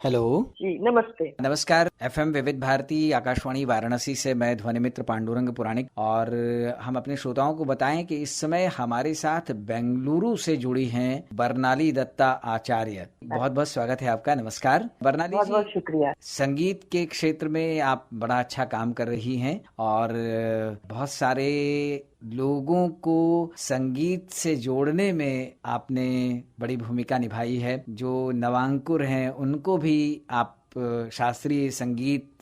Hello. जी, नमस्ते। नमस्कार। FM विविध भारती आकाशवाणी वाराणसी से मैं ध्वनि मित्र पांडुरंग पुराणिक, और हम अपने श्रोताओं को बताएं कि इस समय हमारे साथ बेंगलुरु से जुड़ी हैं बर्नाली दत्ता आचार्य। बहुत बहुत स्वागत है आपका। नमस्कार बर्नाली बहुत जी। बहुत शुक्रिया। संगीत के क्षेत्र में आप बड़ा अच्छा काम कर रही हैं और बहुत सारे लोगों को संगीत से जोड़ने में आपने बड़ी भूमिका निभाई है। जो नवांकुर हैं उनको भी आप शास्त्रीय संगीत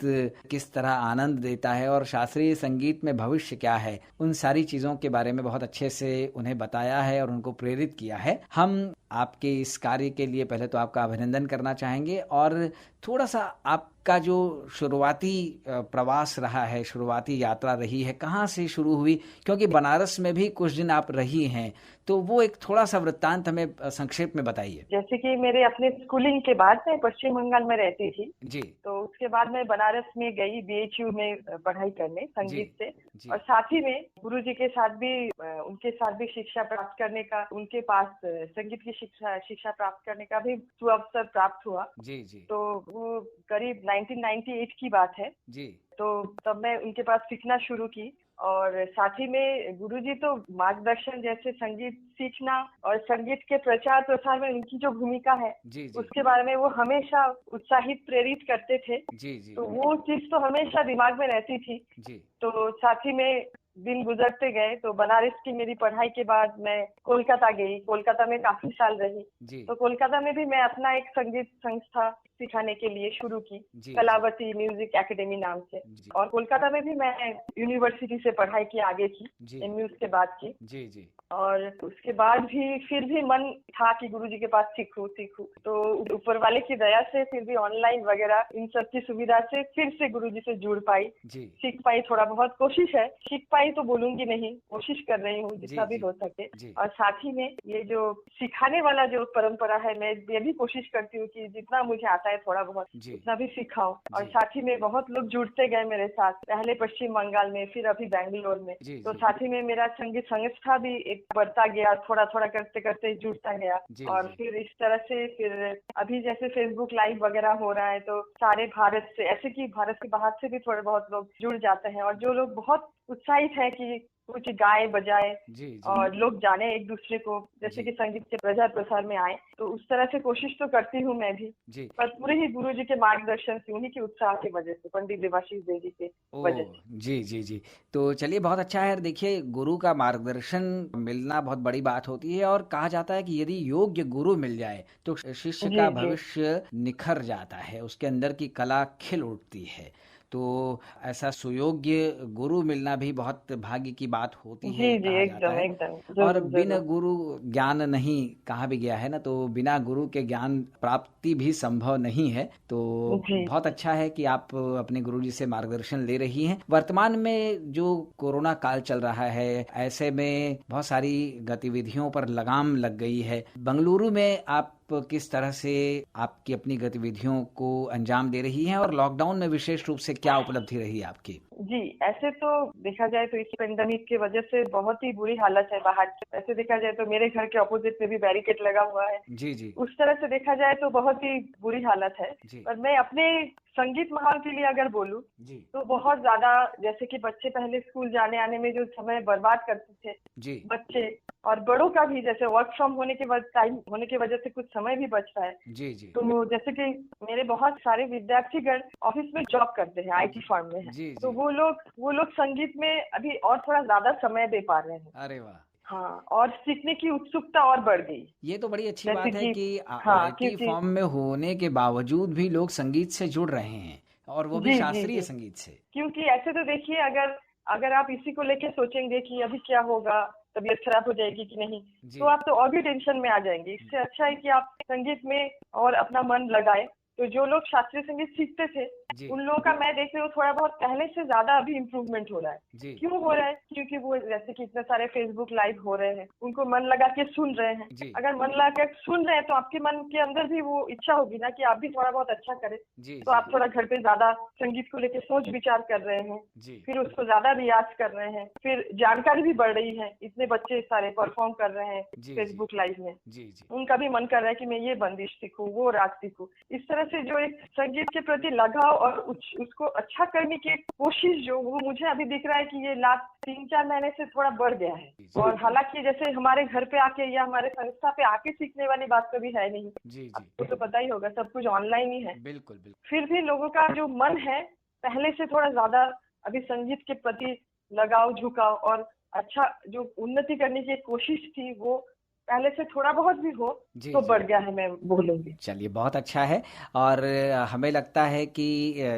किस तरह आनंद देता है और शास्त्रीय संगीत में भविष्य क्या है, उन सारी चीज़ों के बारे में बहुत अच्छे से उन्हें बताया है और उनको प्रेरित किया है। हम आपके इस कार्य के लिए पहले तो आपका अभिनंदन करना चाहेंगे और थोड़ा सा आपका जो शुरुआती प्रवास रहा है, शुरुआती यात्रा रही है, कहाँ से शुरू हुई, क्योंकि बनारस में भी कुछ दिन आप रही हैं, तो वो एक थोड़ा सा वृत्तांत हमें संक्षेप में बताइए। जैसे कि मेरे अपने स्कूलिंग के बाद मैं पश्चिम बंगाल में रहती थी, जी तो उसके बाद मैं बनारस में गई बीएचयू में पढ़ाई करने जी संगीत से। जी और साथ ही में गुरुजी के साथ भी उनके साथ भी शिक्षा प्राप्त करने का, उनके पास संगीत की शिक्षा शिक्षा प्राप्त करने का भी सुअवसर प्राप्त हुआ। जी जी तो वो करीब 1998 की बात है। जी तो तब मैं उनके पास सीखना शुरू की। और साथ ही में गुरुजी तो मार्गदर्शन, जैसे संगीत सीखना और संगीत के प्रचार प्रसार में उनकी जो भूमिका है जी जी उसके बारे में वो हमेशा उत्साहित प्रेरित करते थे। जी जी तो वो चीज तो हमेशा दिमाग में रहती थी। जी तो साथ ही में दिन गुजरते गए तो बनारस की मेरी पढ़ाई के बाद मैं कोलकाता गई। कोलकाता में काफी साल रही। जी तो कोलकाता में भी मैं अपना एक संगीत संस्था सिखाने के लिए शुरू की, जी जी कलावती म्यूजिक एकेडमी नाम से। जी और कोलकाता में भी मैं यूनिवर्सिटी से पढ़ाई की, आगे की, जी एमयू के बाद की। जी जी और उसके बाद भी फिर भी मन था कि गुरुजी के पास सीखूं सीखूं। तो ऊपर वाले की दया से फिर भी ऑनलाइन वगैरह इन सब की सुविधा से फिर से गुरुजी से जुड़ पाई, जी सीख पाई। थोड़ा बहुत कोशिश है, सीख पाई तो बोलूंगी नहीं, कोशिश कर रही हूँ जी जितना भी जी हो सके। जी और साथ ही में ये जो सिखाने वाला जो परंपरा है, मैं ये भी कोशिश करती हूँ कि जितना मुझे आता है थोड़ा बहुत जी उतना भी सिखाऊं। और जी साथ ही में बहुत लोग जुड़ते गए मेरे साथ, पहले पश्चिम बंगाल में, फिर अभी बैंगलोर में। जी तो जी साथ ही में मेरा संगीत संस्था भी एक बढ़ता गया, थोड़ा थोड़ा करते करते जुड़ता गया। जी और जी फिर इस तरह से फिर अभी जैसे फेसबुक लाइव वगैरह हो रहा है, तो सारे भारत से, ऐसे कि भारत के बाहर से भी थोड़े बहुत लोग जुड़ जाते हैं। और जो लोग बहुत उत्साहित है कि कुछ गाए बजाए जी जी और लोग जाने एक दूसरे को, जैसे जी कि संगीत के प्रचार प्रसार में आए, तो उस तरह से कोशिश तो करती हूँ मैं भी। जी पर पूरे ही गुरु जी के मार्गदर्शन से, उन्हीं के उत्साह की वजह से, पंडित देवाशीष देवी के वजह ओ से। जी जी जी। तो चलिए, बहुत अच्छा है। देखिए, गुरु का मार्गदर्शन मिलना बहुत बड़ी बात होती है और कहा जाता है कि यदि योग्य गुरु मिल जाए तो शिष्य जी का जी भविष्य निखर जाता है, उसके अंदर की कला खिल उठती है। तो ऐसा सुयोग्य गुरु मिलना भी बहुत भाग्य की बात होती जी है, जी, कहा जाता एकदम है। एकदम, और जरूर बिन जरूर। गुरु ज्ञान नहीं, कहा भी गया है ना, तो बिना गुरु के ज्ञान प्राप्ति भी संभव नहीं है। तो जी बहुत अच्छा है कि आप अपने गुरुजी से मार्गदर्शन ले रही हैं। वर्तमान में जो कोरोना काल चल रहा है, ऐसे में बहुत सारी गतिविधियों पर लगाम लग गई है। बंगलुरु में आप किस तरह से आपकी अपनी गतिविधियों को अंजाम दे रही हैं और लॉकडाउन में विशेष रूप से क्या उपलब्धि रही आपकी? जी, ऐसे तो देखा जाए तो इस पेंडेमिक की वजह से बहुत ही बुरी हालत है बाहर की। ऐसे देखा जाए तो मेरे घर के ऑपोजिट में भी बैरिकेड लगा हुआ है। जी जी उस तरह से देखा जाए तो बहुत ही बुरी हालत है। जी पर मैं अपने संगीत माहौल के लिए अगर बोलूं, जी तो बहुत ज्यादा, जैसे कि बच्चे पहले स्कूल जाने आने में जो समय बर्बाद करते थे जी बच्चे, और बड़ों का भी, जैसे वर्क फ्रॉम होने के वजह, टाइम होने की वजह से कुछ समय भी बच रहा है। जी जी तो जैसे कि मेरे बहुत सारे विद्यार्थीगण ऑफिस में जॉब करते हैं, आईटी फर्म में है। जी तो जी। वो लोग संगीत में अभी और थोड़ा ज्यादा समय दे पा रहे हैं। अरे वाह! हाँ, और सीखने की उत्सुकता और बढ़ गई। ये तो बड़ी अच्छी जैसे बात है कि कि हाँ, आईटी क्योंकि फॉर्म में होने के बावजूद भी लोग संगीत से जुड़ रहे हैं, और वो भी जी जी शास्त्रीय जी, संगीत से। क्योंकि ऐसे तो देखिए, अगर अगर आप इसी को लेके सोचेंगे कि अभी क्या होगा, तबीयत खराब हो जाएगी कि नहीं, तो जी आप तो और भी टेंशन में आ जाएंगे। इससे अच्छा है कि आप संगीत में और अपना मन लगाए। तो जो लोग शास्त्रीय संगीत सीखते थे, जी उन लोगों का मैं देख रही हूँ थोड़ा बहुत पहले से ज्यादा अभी इम्प्रूवमेंट हो रहा है। जी क्यों हो रहा है? क्योंकि वो जैसे कि इतने सारे फेसबुक लाइव हो रहे हैं, उनको मन लगा के सुन रहे हैं। जी अगर मन लगा के सुन रहे हैं तो आपके मन के अंदर भी वो इच्छा होगी ना कि आप भी थोड़ा बहुत अच्छा करें। जी तो जी आप थोड़ा घर पे ज्यादा संगीत को लेके सोच विचार कर रहे हैं, जी फिर उसको ज्यादा रियाज कर रहे हैं, फिर जानकारी भी बढ़ रही है। इतने बच्चे सारे परफॉर्म कर रहे हैं जी जी फेसबुक लाइव में, जी जी उनका भी मन कर रहा है कि मैं ये बंदिश सीखूं, वो राग सीखूं। इस तरह तरह से जो एक संगीत के प्रति लगाव और उसको अच्छा करने की कोशिश जो वो मुझे अभी दिख रहा है कि ये लास्ट 3-4 महीने से थोड़ा बढ़ गया है। और हालांकि जैसे हमारे घर पे आके या हमारे संस्था पे आके सीखने वाली बात कभी है नहीं, आपको तो पता ही होगा, सब कुछ ऑनलाइन ही है। बिल्कुल बिल्कुल। फिर भी लोगों का जो मन है पहले से थोड़ा ज्यादा अभी संगीत के प्रति लगाव, झुकाव और अच्छा जो उन्नति करने की कोशिश थी वो पहले से थोड़ा बहुत भी हो तो बढ़ गया है, मैं बोलूंगी। चलिए, बहुत अच्छा है। और हमें लगता है कि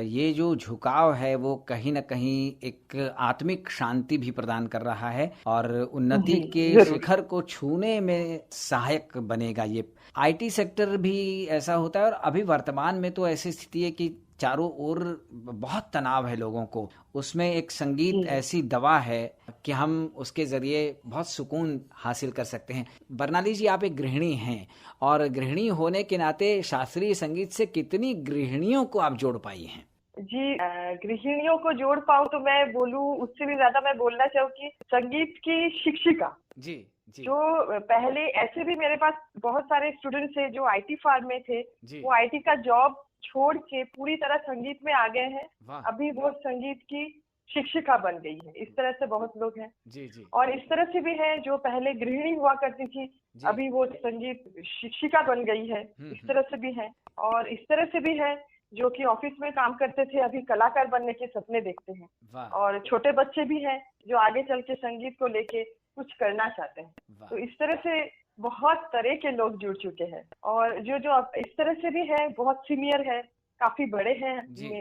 ये जो झुकाव है वो कहीं ना कहीं एक आत्मिक शांति भी प्रदान कर रहा है और उन्नति के शिखर को छूने में सहायक बनेगा। ये आईटी सेक्टर भी ऐसा होता है और अभी वर्तमान में तो ऐसी स्थिति है कि चारों ओर बहुत तनाव है लोगों को, उसमें एक संगीत ऐसी दवा है कि हम उसके जरिए बहुत सुकून हासिल कर सकते हैं। बरनाली जी, आप एक गृहिणी हैं और गृहिणी होने के नाते शास्त्रीय संगीत से कितनी गृहिणियों को आप जोड़ पाई हैं? जी, गृहिणियों को जोड़ पाऊँ तो मैं बोलूँ, उससे भी ज्यादा मैं बोलना चाहूँ कि संगीत की शिक्षिका जी जी। जो पहले ऐसे भी मेरे पास बहुत सारे स्टूडेंट्स थे जो आईटी फार्म में थे, वो आईटी का जॉब छोड़ के पूरी तरह संगीत में आ गए हैं। अभी वो संगीत की शिक्षिका बन गई है। इस तरह से बहुत लोग हैं। जी जी। और इस तरह से भी है जो पहले गृहिणी हुआ करती थी, अभी वो संगीत शिक्षिका बन गई है। इस तरह से भी है। और इस तरह से भी है जो कि ऑफिस में काम करते थे, अभी कलाकार बनने के सपने देखते हैं। और छोटे बच्चे भी हैं जो आगे चल के संगीत को लेके कुछ करना चाहते हैं। तो इस तरह से बहुत तरह के लोग जुड़ चुके हैं। और जो जो इस तरह से भी है, बहुत सीनियर है, काफी बड़े हैं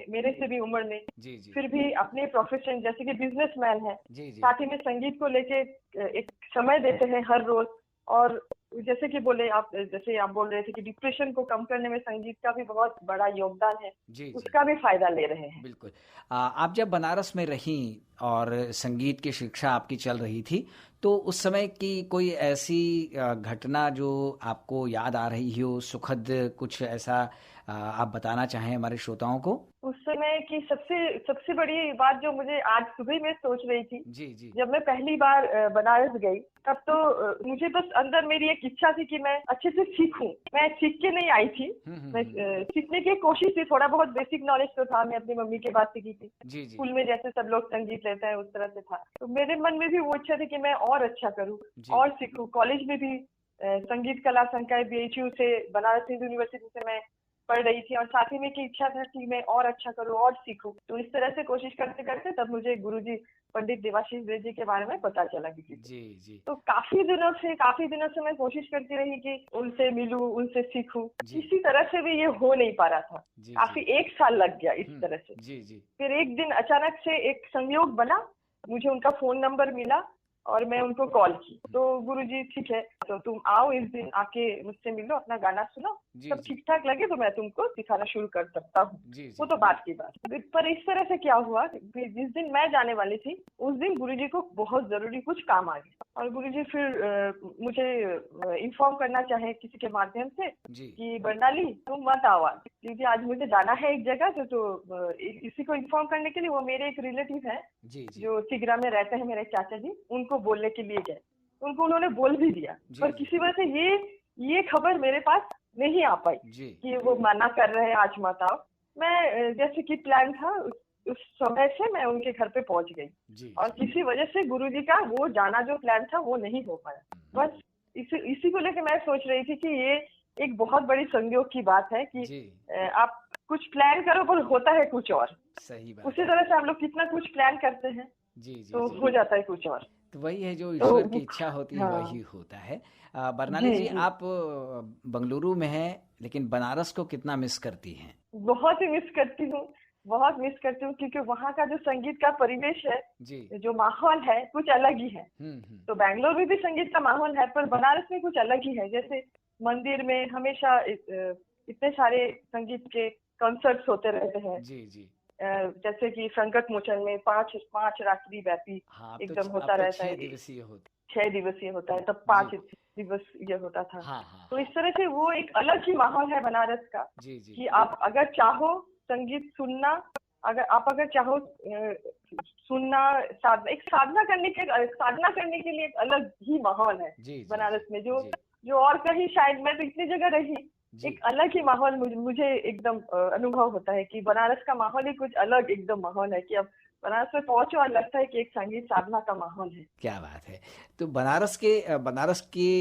मेरे से भी उम्र में, फिर भी अपने प्रोफेशन जैसे कि बिजनेसमैन है, साथ ही में संगीत को लेके एक समय देते हैं हर रोज। और जैसे कि जैसे आप बोल रहे थे कि डिप्रेशन को कम करने में संगीत का भी बहुत बड़ा योगदान है, उसका भी फायदा ले रहे हैं। बिल्कुल। आप जब बनारस में रहीं और संगीत की शिक्षा आपकी चल रही थी, तो उस समय की कोई ऐसी घटना जो आपको याद आ रही हो, सुखद कुछ ऐसा आप बताना चाहें हमारे श्रोताओं को? उस समय की सबसे बड़ी बात जो मुझे आज सुबह में सोच रही थी, जी। जब मैं पहली बार बनारस गई, तब तो मुझे बस अंदर मेरी एक इच्छा थी कि मैं अच्छे से सीखूं। मैं सीख के नहीं आई थी, मैं सीखने की कोशिश थी। थोड़ा बहुत बेसिक नॉलेज तो था, मैं अपनी मम्मी के बात सीखी थी। स्कूल में जैसे सब लोग संगीत लेते हैं उस तरह से था। तो मेरे मन में भी वो इच्छा थी कि मैं और अच्छा करूँ और सीखूं। कॉलेज में भी संगीत कला संकाय BHU से, बनारस हिंदू यूनिवर्सिटी से मैं पढ़ रही थी और साथ ही में की इच्छा था कि मैं और अच्छा करूं और सीखूं। तो इस तरह से कोशिश करते करते तब मुझे गुरुजी पंडित देवाशीष द्विवेदी जी के बारे में पता चला जी। तो काफी दिनों से मैं कोशिश करती रही कि उनसे मिलूं, उनसे सीखूं। किसी तरह से भी ये हो नहीं पा रहा था। काफी 1 साल लग गया इस तरह से। फिर एक दिन अचानक से एक संयोग बना, मुझे उनका फोन नंबर मिला और मैं उनको कॉल की। तो गुरुजी, ठीक है तो तुम आओ, इस दिन आके मुझसे मिलो, अपना गाना सुनो, सब ठीक ठाक लगे तो मैं तुमको सिखाना शुरू कर सकता हूँ। वो तो बात की बात। पर इस तरह से क्या हुआ, जिस दिन मैं जाने वाली थी उस दिन गुरुजी को बहुत जरूरी कुछ काम आ गया और गुरुजी फिर मुझे इन्फॉर्म करना चाहे किसी के माध्यम से कि बरनाली तुम मत आओ आज, क्योंकि आज मुझे जाना है एक जगह। तो इसी को इन्फॉर्म करने के लिए वो मेरे एक रिलेटिव है जो तिगरा में रहते हैं, मेरे चाचा जी, उनको बोलने के लिए गए। उनको उन्होंने बोल भी दिया, पर किसी वजह से ये खबर मेरे पास नहीं आ पाई कि वो मना कर रहे हैं, आज मत आओ। मैं जैसे कि प्लान था उस समय से मैं उनके घर पे पहुंच गई और किसी वजह से गुरुजी का वो जाना जो प्लान था वो नहीं हो पाया। बस इसी को लेकर मैं सोच रही थी कि ये एक बहुत बड़ी संयोग की बात है कि आप कुछ प्लान करो पर होता है कुछ और। सही बात। उसी तरह से हम लोग कितना कुछ प्लान करते हैं तो हो जाता है कुछ और। तो वही है, जो ईश्वर की इच्छा होती है वही होता है। बरनाली जी, आप बंगलुरु में हैं लेकिन बनारस को कितना मिस करती हैं? बहुत ही मिस करती हूँ क्योंकि वहाँ का जो संगीत का परिवेश है, जो माहौल है, कुछ अलग ही है। तो बैंगलोर में भी संगीत का माहौल है, पर बनारस में कुछ अलग ही है। जैसे मंदिर में हमेशा इतने सारे संगीत के कॉन्सर्ट्स होते रहते हैं। जैसे कि संकट मोचन में 5 रात्रि व्यापी एकदम होता रहता है। 6 दिवसीय होता है, तब 5 दिवस ये होता था। तो इस तरह से वो एक अलग ही माहौल है बनारस का कि आप अगर चाहो संगीत सुनना, अगर चाहो सुनना, एक साधना करने के लिए एक अलग ही माहौल है बनारस में, जो और कहीं शायद मैं तो इतनी जगह रही एक अलग ही माहौल मुझे एकदम अनुभव होता है कि बनारस का माहौल ही कुछ अलग एकदम माहौल है कि अब बनारस में पहुंचो और लगता है कि एक संगीत साधना का माहौल है। क्या बात है। तो बनारस के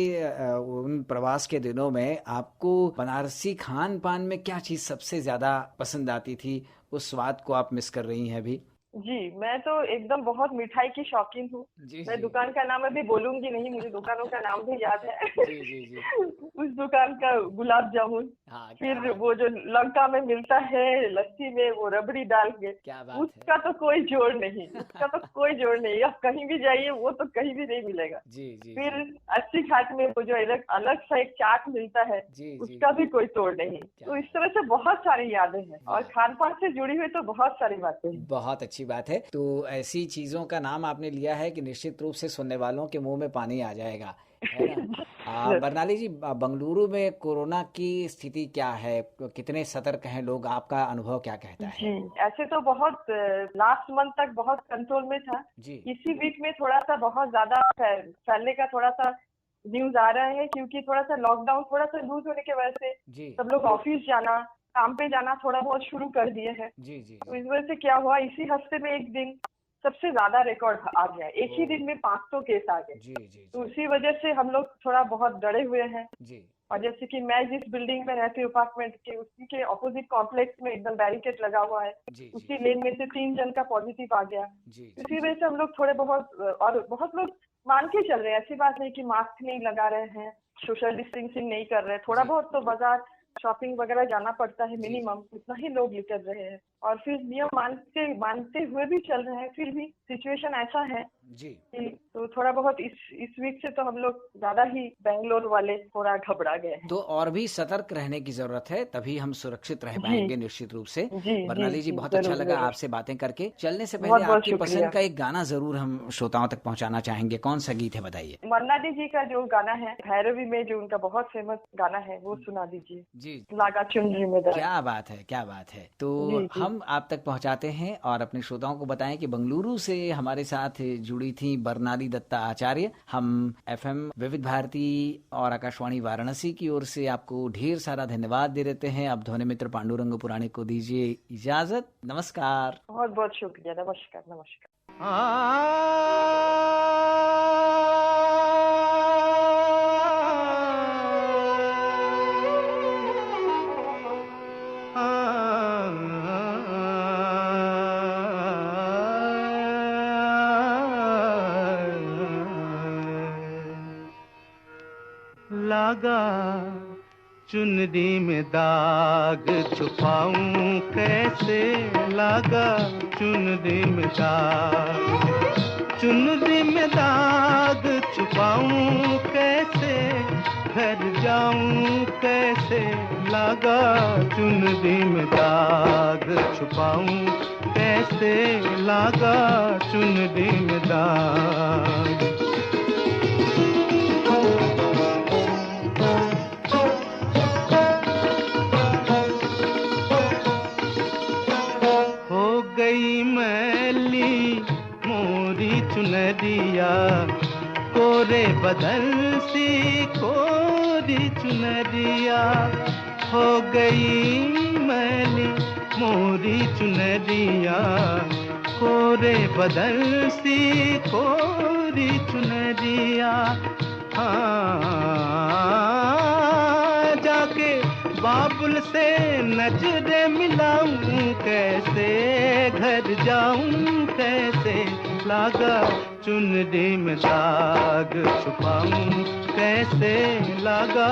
उन प्रवास के दिनों में आपको बनारसी खान पान में क्या चीज सबसे ज्यादा पसंद आती थी? उस स्वाद को आप मिस कर रही हैं अभी? जी, मैं तो एकदम बहुत मिठाई की शौकीन हूँ। मैं दुकान का नाम अभी बोलूंगी नहीं, मुझे दुकानों का नाम भी याद है। जी जी जी। उस दुकान का गुलाब जामुन, फिर वो जो लंका में मिलता है लस्सी में वो रबड़ी डाल के, उसका तो कोई जोड़ नहीं, उसका तो कोई जोड़ नहीं। आप कहीं भी जाइए वो तो कहीं भी नहीं मिलेगा। जी जी। फिर अस्सी घाट में वो जो अलग सा एक चाट मिलता है, उसका भी कोई तोड़ नहीं। तो इस तरह से बहुत सारी यादें हैं और खान पान से जुड़ी हुई तो बहुत सारी बातें हैं। बहुत अच्छी बात है। तो ऐसी चीजों का नाम आपने लिया है कि निश्चित रूप से सुनने वालों के मुंह में पानी आ जाएगा, है ना? बरनाली जी, बंगलुरु में कोरोना की स्थिति क्या है? कितने सतर्क हैं लोग? आपका अनुभव क्या कहता है? जी, ऐसे तो बहुत लास्ट मंथ तक बहुत कंट्रोल में था जी। इसी वीक में थोड़ा सा बहुत ज्यादा फैलने का थोड़ा सा न्यूज आ रहा है, क्योंकि थोड़ा सा लॉकडाउन थोड़ा सा लूज होने की वजह से सब लोग ऑफिस जाना, काम पे जाना थोड़ा बहुत शुरू कर दिए हैं। तो इस वजह से क्या हुआ, इसी हफ्ते में एक दिन सबसे ज्यादा रिकॉर्ड आ गया, एक ही दिन में 500 केस आ गए। तो उसी वजह से हम लोग थोड़ा बहुत डरे हुए हैं। और जैसे कि मैं जिस बिल्डिंग में रहती हूँ अपार्टमेंट के, उसी के ऑपोजिट कॉम्प्लेक्स में एकदम बैरिकेड लगा हुआ है। उसी लेन में से 3 जन का पॉजिटिव आ गया। इसी वजह से हम लोग थोड़े बहुत, और बहुत लोग मान के चल रहे हैं, ऐसी बात नहीं कि मास्क नहीं लगा रहे हैं, सोशल डिस्टेंसिंग नहीं कर रहे हैं। थोड़ा बहुत तो बाजार शॉपिंग वगैरह जाना पड़ता है, मिनिमम उतना ही लोग निकल रहे हैं और फिर नियम मानते हुए भी चल रहे हैं। फिर भी सिचुएशन ऐसा है जी, तो थोड़ा बहुत इस वीक से तो हम लोग ज्यादा ही बेंगलोर वाले थोड़ा घबरा गए हैं। तो और भी सतर्क रहने की जरूरत है, तभी हम सुरक्षित रह पाएंगे निश्चित रूप से। बरनाली जी, बहुत अच्छा लगा आपसे बातें करके। चलने से पहले आपकी पसंद का एक गाना जरूर हम श्रोताओं तक पहुंचाना चाहेंगे। कौन सा गीत है बताइए? मन्नाडी जी का जो गाना है भैरवी में, जो उनका बहुत फेमस गाना है, वो सुना दीजिए। जी, लागा चुनरी में। क्या बात है, क्या बात है। तो हम आप तक पहुंचाते हैं और अपने श्रोताओं को बताएं कि बंगलुरु से हमारे साथ जुड़ी थी बरनाली दत्ता आचार्य। हम FM विविध भारती और आकाशवाणी वाराणसी की ओर से आपको ढेर सारा धन्यवाद दे देते हैं। अब ध्वनि मित्र पांडुरंग पुराणिक को दीजिए इजाजत। नमस्कार। बहुत बहुत शुक्रिया। नमस्कार। नमस्कार। लागा चुनरी में दाग छुपाऊं कैसे, लागा चुनरी में दाग, चुनरी में दाग छुपाऊं कैसे, घर जाऊं कैसे, लागा चुनरी में दाग छुपाऊं कैसे, लागा चुनरी में दाग। चुनरिया कोरे बदन सी कोरी चुनरिया, हो गई मैली मोरी चुनरिया, कोरे बदन सी कोरी चुनरिया। जाके बाबुल से नजरें मिलाऊं कैसे, घर जाऊं कैसे, लागा चुनरी में दाग छुपाऊं कैसे, लागा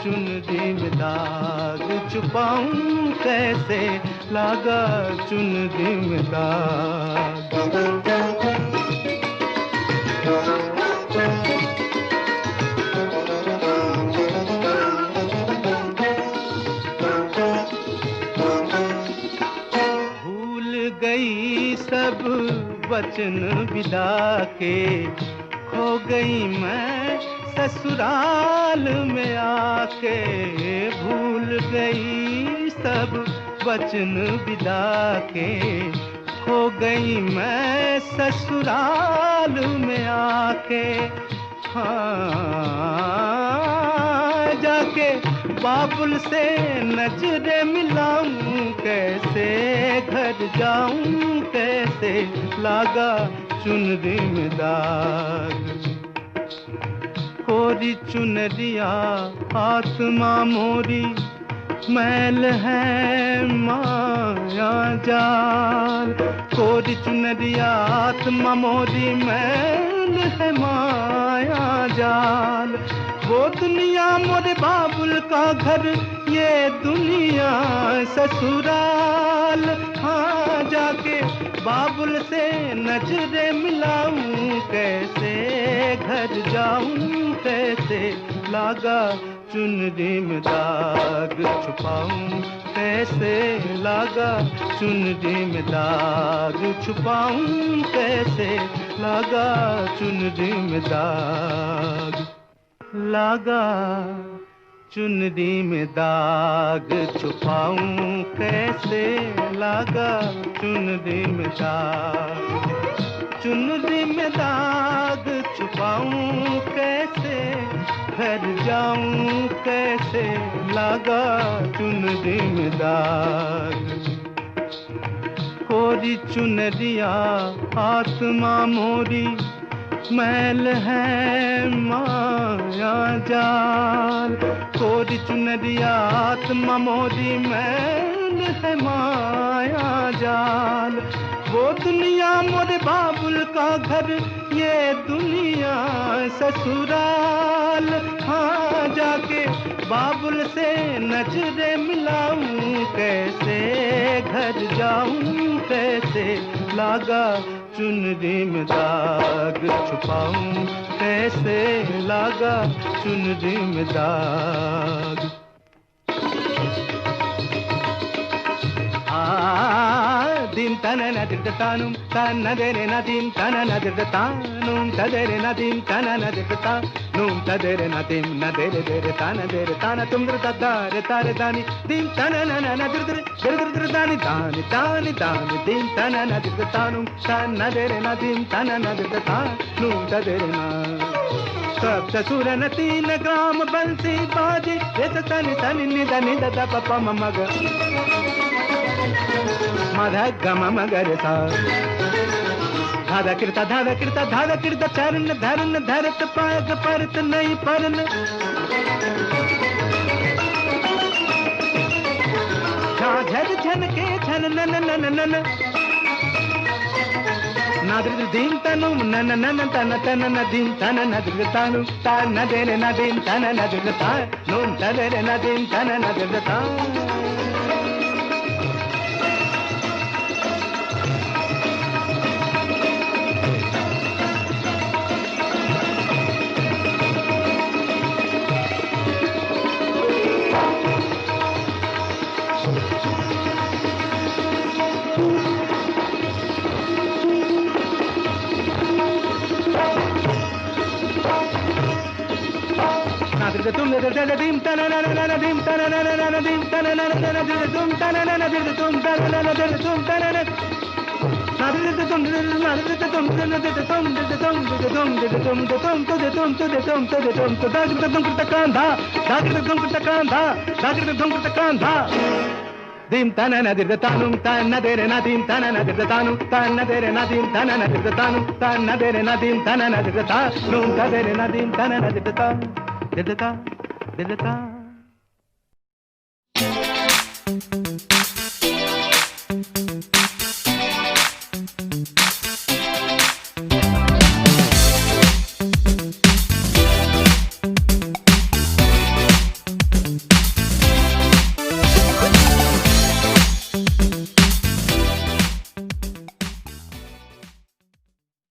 चुनरी में दाग छुपाऊं कैसे, लागा चुनरी में दाग। भूल गई सब वचन विदा के, खो गई मैं ससुराल में आके, भूल गई सब वचन विदा के, खो गई मैं ससुराल में आके। जाके बाबुल से नजरे मिलाऊं, कैसे घर जाऊं, कैसे लागा चुनरी में दाग। कोरी चुनरिया आत्मा मोरी, मैल है माया जाल। कोरी चुनरिया आत्मा मोरी, मैल है माया जाल। वो दुनिया मोरे बाबुल का घर, ये दुनिया ससुराल। हाँ जाके बाबुल से नजरे मिलाऊं, कैसे घर जाऊं, कैसे लागा चुनरी में दाग छुपाऊं, कैसे लागा चुनरी में दाग छुपाऊं, कैसे लागा चुनरी में दाग। लागा चुनरी में दाग छुपाऊं, कैसे लागा चुनरी में दाग। चुनरी में दाग छुपाऊं, कैसे घर जाऊं, कैसे लागा चुनरी में दाग। कोरी चुनरिया आत्मा मोरी, मैल है माया जाल। कोरी चुनरिया आत्मा मोरी, मैल है माया जाल। वो दुनिया मोरे बाबुल का घर, ये दुनिया ससुराल। हाँ जाके बाबुल से नजरे मिलाऊं, कैसे घर जाऊं, कैसे लागा चुनरी में दाग छुपाऊं, कैसे लागा चुनरी में दाग। dim tanana dirdatanum tanadere nadim tanana dirdatanum tadere nadim tanana dirdatanum tadere nadim nadere dere tanadere tanatum dirdadare tare dani dim tanana nadir dirdani dani dani dani dim tanana dirdatanum tanadere nadim tanana dirdatanum tadere na सप्त सुर न तीन ग्राम बंसी बाजे रेत तनि तनि निद निद the प प म म ग मध ग म म ग रे सा धाद कृत चरण धरन धरत पाग परत नहीं परन झर झन के झन नन नन नन नादृ दीम तनुम नन नन तन तन नदीम तन नदृ तानु तान नदेरे नदीम तन नदृ तान नून तदेरे नदीम तन नदृ तान तुम dim tanana dim tanana dim tanana tum tanana tum tanana tum tanana dim tanana dirdatanum tanadere nadim tanana dirdatanum tanadere nadim tanana dirdatanum tanadere nadim tanana dirdatanum tadere nadim tanana dirdatanum Didata, didata.